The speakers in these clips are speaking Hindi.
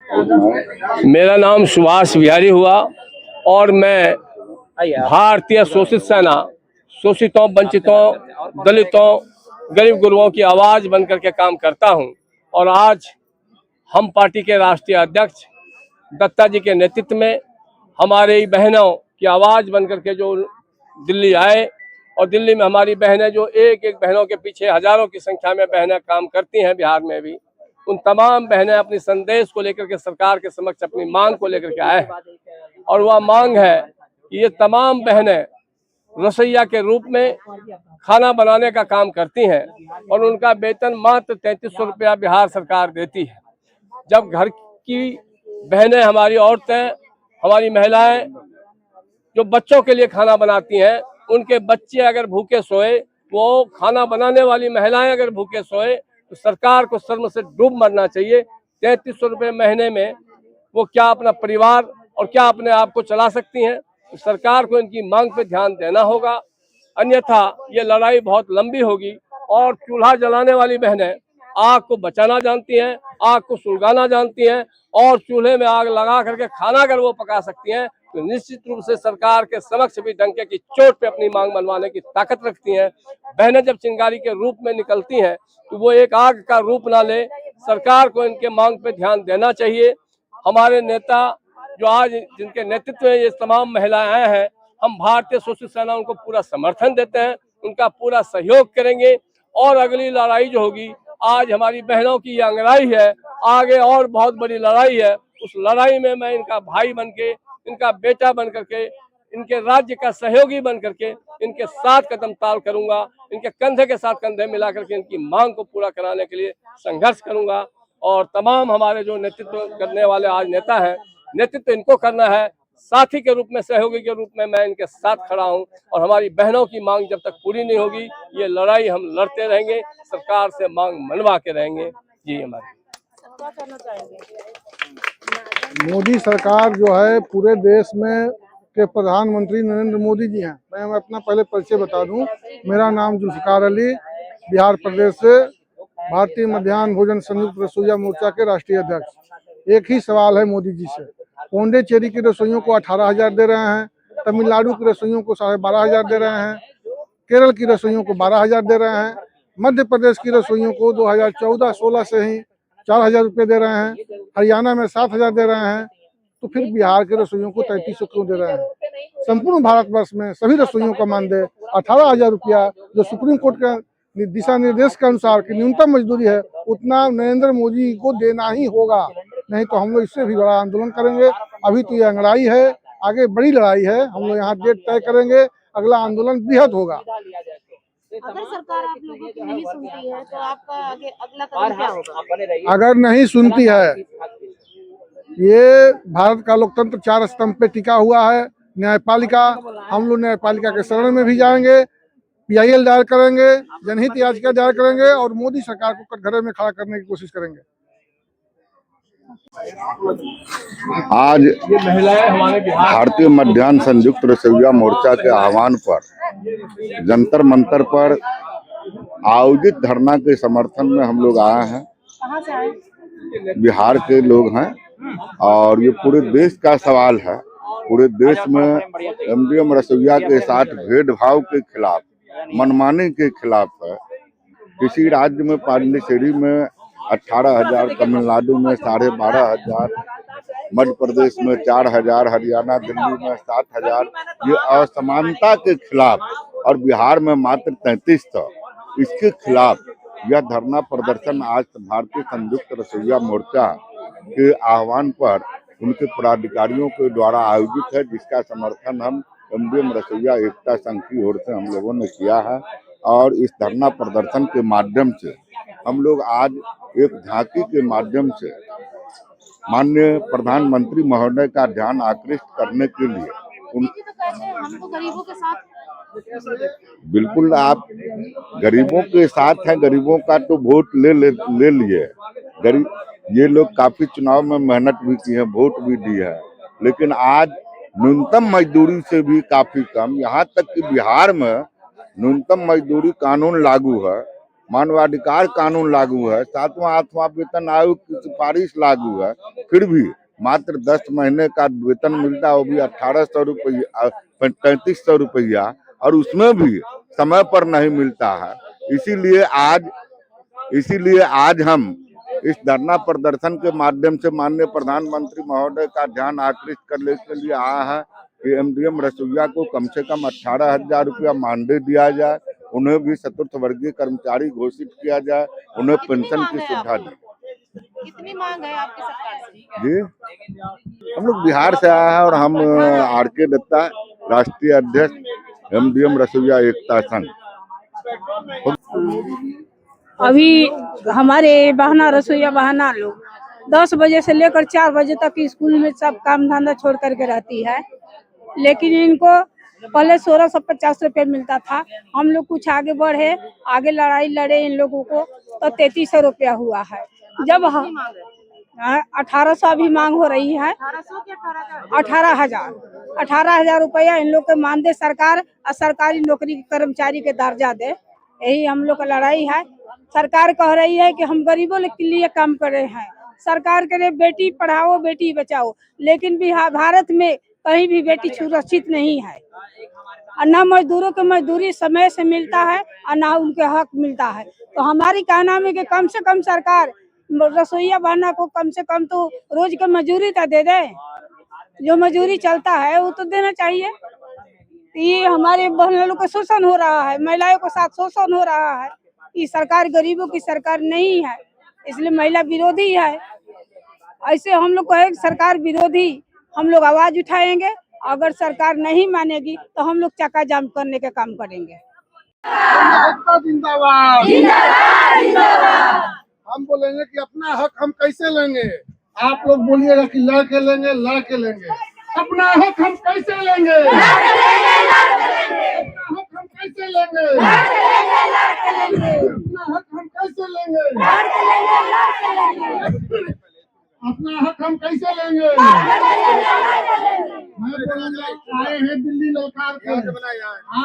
मेरा नाम सुभाष बिहारी हुआ और मैं भारतीय शोषित सेना, शोषितों, वंचितों, दलितों, गरीब गुरुओं की आवाज बनकर के काम करता हूं। और आज हम पार्टी के राष्ट्रीय अध्यक्ष दत्ता जी के नेतृत्व में हमारी बहनों की आवाज बनकर के जो दिल्ली आए, और दिल्ली में हमारी बहनें जो एक एक बहनों के पीछे हजारों की संख्या में बहनें काम करती हैं, बिहार में भी, उन तमाम बहनें अपनी संदेश को लेकर के सरकार के समक्ष अपनी मांग को लेकर के आए हैं। और वह मांग है कि ये तमाम बहनें रसोइया के रूप में खाना बनाने का काम करती हैं और उनका वेतन मात्र 3300 रुपया बिहार सरकार देती है। जब घर की बहनें, हमारी औरतें, हमारी महिलाएं जो बच्चों के लिए खाना बनाती हैं, उनके बच्चे अगर भूखे सोए, वो खाना बनाने वाली महिलाएं अगर भूखे सोए, तो सरकार को शर्म से डूब मरना चाहिए। 3300 रुपये महीने में वो क्या अपना परिवार और क्या अपने आप को चला सकती हैं? तो सरकार को इनकी मांग पे ध्यान देना होगा, अन्यथा ये लड़ाई बहुत लंबी होगी। और चूल्हा जलाने वाली बहनें आग को बचाना जानती हैं, आग को सुलगाना जानती हैं, और चूल्हे में आग लगा करके खाना अगर वो पका सकती हैं, तो निश्चित रूप से सरकार के समक्ष भी डंके की चोट पे अपनी मांग मनवाने की ताकत रखती हैं। बहनें जब चिंगारी के रूप में निकलती हैं तो वो एक आग का रूप ना ले। सरकार को इनके मांग पे ध्यान देना चाहिए। हमारे नेता जो आज जिनके नेतृत्व में ये तमाम महिलाएं आए हैं, हम भारतीय शोषित सेना उनको पूरा समर्थन देते हैं, उनका पूरा सहयोग करेंगे। और अगली लड़ाई जो होगी, आज हमारी बहनों की ये अंगड़ाई है, आगे और बहुत बड़ी लड़ाई है। उस लड़ाई में मैं इनका भाई बनके, इनका बेटा बन करके, इनके राज्य का सहयोगी बन करके इनके साथ कदम ताल करूंगा, इनके कंधे के साथ कंधे मिला करके इनकी मांग को पूरा कराने के लिए संघर्ष करूंगा। और तमाम हमारे जो नेतृत्व करने वाले आज नेता हैं, नेतृत्व इनको करना है, साथी के रूप में, सहयोगी के रूप में मैं इनके साथ खड़ा हूं। और हमारी बहनों की मांग जब तक पूरी नहीं होगी, ये लड़ाई हम लड़ते रहेंगे, सरकार से मांग मनवा के रहेंगे। जी हमारी क्या करना चाहेंगे? मोदी सरकार जो है पूरे देश में के प्रधानमंत्री नरेंद्र मोदी जी हैं। मैं अपना पहले परिचय बता दूं। मेरा नाम जुल्फिकार अली, बिहार प्रदेश से भारतीय मध्याह्न भोजन संयुक्त रसोइया मोर्चा के राष्ट्रीय अध्यक्ष। एक ही सवाल है मोदी जी से। पौंडीचेरी की रसोइयों को 18,000 दे रहे हैं, तमिलनाडु की रसोइयों को 12,500 दे रहे हैं, केरल की रसोइयों को 12,000 दे रहे हैं, मध्य प्रदेश की रसोइयों को 2014-16 से ही 4,000 रुपये दे रहे हैं, हरियाणा में 7,000 दे रहे हैं। तो फिर बिहार के रसोइयों को 3300 क्यों दे रहे हैं? संपूर्ण भारतवर्ष में सभी रसोइयों का मानदेय 18,000 रुपया, जो सुप्रीम कोर्ट के दिशा निर्देश के अनुसार की न्यूनतम मजदूरी है, उतना नरेंद्र मोदी को देना ही होगा। नहीं तो हम लोग इससे भी बड़ा आंदोलन करेंगे। अभी तो ये अंगड़ाई है, आगे बड़ी लड़ाई है। हम लोग यहाँ डेट तय करेंगे, अगला आंदोलन बृहद होगा। अगर सरकार आप लोगों की नहीं सुनती है तो आपका आगे अगला कदम क्या होगा? अगर नहीं सुनती है, ये भारत का लोकतंत्र 4 स्तंभ पे टिका हुआ है। न्यायपालिका, हम लोग न्यायपालिका के शरण में भी जाएंगे, PIL दायर करेंगे, जनहित याचिका दायर करेंगे और मोदी सरकार को कटघरे में खड़ा करने की कोशिश करेंगे। आज भारतीय मध्याह्न संयुक्त रसोइया मोर्चा के आह्वान पर जंतर मंतर पर आयोजित धरना के समर्थन में हम लोग आए हैं। कहाँ से आए? बिहार के लोग हैं और ये पूरे देश का सवाल है। पूरे देश में MDM रसोइया के साथ भेदभाव के खिलाफ, मनमानी के खिलाफ है। किसी राज्य में पांडिचेरी में 18,000, तमिलनाडु में 12,500, मध्य प्रदेश में 4,000, हरियाणा दिल्ली में 7,000, ये असमानता के खिलाफ, और बिहार में मात्र 3300। इसके खिलाफ यह धरना प्रदर्शन आज भारतीय संयुक्त रसोइया मोर्चा के आह्वान पर उनके पदाधिकारियों के द्वारा आयोजित है, जिसका समर्थन हम MDM रसोइया एकता संघ की ओर से हम लोगों ने किया है। और इस धरना प्रदर्शन के माध्यम से हम लोग आज एक झांकी के माध्यम से माननीय प्रधानमंत्री महोदय का ध्यान आकृष्ट करने के लिए हम तो गरीबों के साथ। बिल्कुल, आप गरीबों के साथ हैं। गरीबों का तो वोट ले लिए। गरीब ये लोग काफी चुनाव में मेहनत भी की है, वोट भी दी है, लेकिन आज न्यूनतम मजदूरी से भी काफी कम, यहाँ तक कि बिहार में न्यूनतम मजदूरी कानून लागू है, मानवाधिकार कानून लागू है, 7वां 8वां वेतन आयोग की सिफारिश लागू है, फिर भी मात्र 10 महीने का वेतन मिलता है, वो भी 1800 रुपया 3500 रुपया, और उसमें भी समय पर नहीं मिलता है। इसीलिए आज हम इस धरना प्रदर्शन के माध्यम से माननीय प्रधानमंत्री महोदय का ध्यान आकृष्ट करने के लिए आया है कि एमडीएम रसोइया को कम से कम 18,000 रुपया मानदेय दिया जाए, उन्हें भी चतुर्थ वर्गीय कर्मचारी घोषित किया जाए, उन्हें पेंशन की सुविधा दी। कितनी मांग है आपकी सरकार से? जी, हम लोग बिहार से आए हैं और हम आर.के. दत्ता, राष्ट्रीय अध्यक्ष एमडीएम रसोइया एकता संघ। अभी हमारे बहना रसोईया बहना लोग 10 बजे से लेकर 4 बजे तक स्कूल में सब काम धंधा छोड़ करके रहती है, लेकिन इनको पहले 1650 रुपये मिलता था। हम लोग कुछ आगे बढ़े, आगे लड़ाई लड़े इन लोगों को तो 3300 रुपया हुआ है। जब 1800 अभी मांग हो रही है, 18,000 रुपया इन लोग के मानदेय सरकार और सरकारी नौकरी के कर्मचारी के दर्जा दे, यही हम लोग का लड़ाई है। सरकार कह रही है कि हम गरीबों के लिए काम कर रहे हैं, सरकार कह रही बेटी पढ़ाओ बेटी बचाओ, लेकिन बिहार भारत में कहीं भी बेटी सुरक्षित नहीं है, और न मजदूरों को मजदूरी समय से मिलता है और न उनके हक मिलता है। तो हमारी कहना है कि कम से कम सरकार रसोईया बहना को कम से कम तो रोज का मजदूरी तो दे दे, जो मजदूरी चलता है वो तो देना चाहिए। ये हमारे बहनों लोग का शोषण हो रहा है, महिलाओं के साथ शोषण हो रहा है। ये सरकार गरीबों की सरकार नहीं है, इसलिए महिला विरोधी है। ऐसे हम लोग को सरकार विरोधी हम लोग आवाज उठाएंगे, अगर सरकार नहीं मानेगी तो हम लोग चक्का जाम करने का काम करेंगे। जिंदाबाद हम बोलेंगे कि अपना हक हम कैसे लेंगे, आप लोग बोलिएगा कि लड़के लेंगे लड़के लेंगे। अपना हक हम कैसे लेंगे, अपना हक हम कैसे लेंगे, अपना हक हम कैसे लेंगे, अपना हक हम कैसे लेंगे। मैं बोलूँगा आए हैं दिल्ली ललकार के,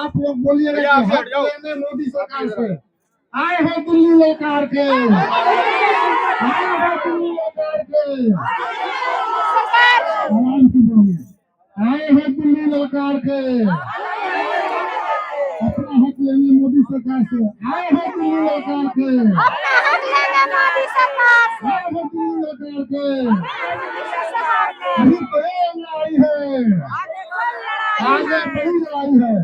आप लोग बोलिएगा कि हक लेंगे मोदी सरकार से। आए हैं दिल्ली ललकार के, आए हैं दिल्ली ललकार के, आए हैं दिल्ली ललकार के, अपना हक लेंगे मोदी सरकार से। आए हैं दिल्ली ललकार के, अपना हक लेंगे मोदी सरकार से, आए हैं दिल्ली ललकार के। अभी तो लड़ाई है, आगे बड़ी लड़ाई है,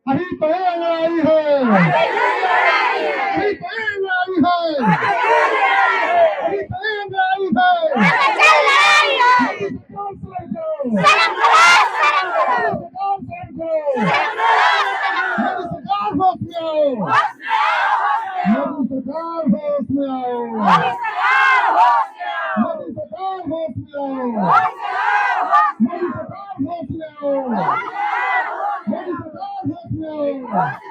अभी तो लड़ाई है, अभी तो लड़ाई है, अभी तो लड़ाई है। मोदी सरकार होश में आओ, मोदी सरकार होश में आओ, मोदी सरकार होश में आओ, मोदी सरकार होश में आओ, मोदी सरकार होश में आओ।